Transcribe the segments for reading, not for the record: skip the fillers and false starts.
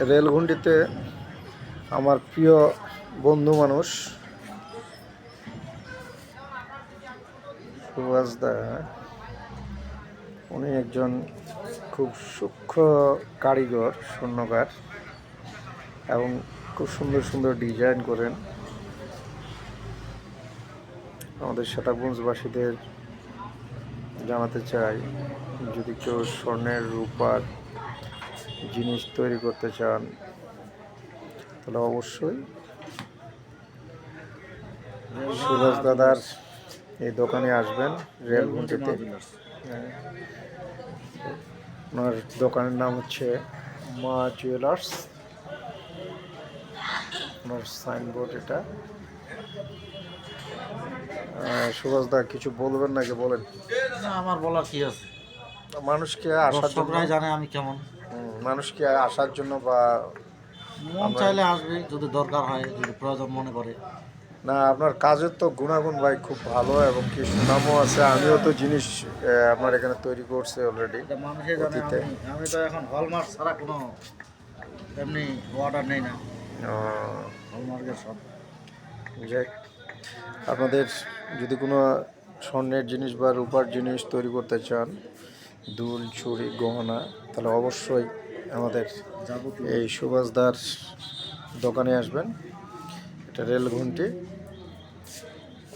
রেলঘুন্ডিতে আমার প্রিয় বন্ধু মানুষ সুভাষ দা, উনি একজন খুব সূক্ষ্ম কারিগর, স্বর্ণকার, এবং খুব সুন্দর সুন্দর ডিজাইন করেন। আমাদের সেতাবগঞ্জবাসীদের জানাতে চাই, যদি কেউ স্বর্ণের রূপার জিনিস তৈরি করতে চান তাহলে অবশ্যই সুভাষ দাদার এই দোকানে আসবেন, রেলঘুন্টিতে। ওনার দোকানের নাম হচ্ছে মা জুয়েলার্স। ওনার সাইনবোর্ড এটা। সুভাষ দা, কিছু বলবেন নাকি? বলেন। না, আমার বলার কি আছে, মানুষকে আসার জন্য, দর্শকরাই জানে আমি কেমন। মানুষকে আসার জন্য বা মন চাইলে আসবে, যদি দরকার হয়, যদি প্রয়োজন মনে করে। না, আপনার কাজের তো গুণাগুণ ভাই খুব ভালো, এবং কি সুনামও আছে। আমিও তো জিনিস আপনার এখানে তৈরি করছি অলরেডি এটা মানুষই জানে। অতীতে। আমি তো এখন হলমার্ক ছাড়া কোনো এমনি অর্ডার নেই না। হলমার্কের সব। যাক, আপনাদের যদি কোনো স্বর্ণের জিনিস বা রূপার জিনিস তৈরি করতে চান, দুল, চুড়ি, গহনা, তাহলে অবশ্যই আমাদের এই সুভাষদার দোকানে আসবেন। এটা রেলঘুন্টি।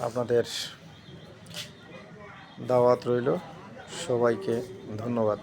আপনাদের দাওয়াত রইল। সবাইকে ধন্যবাদ।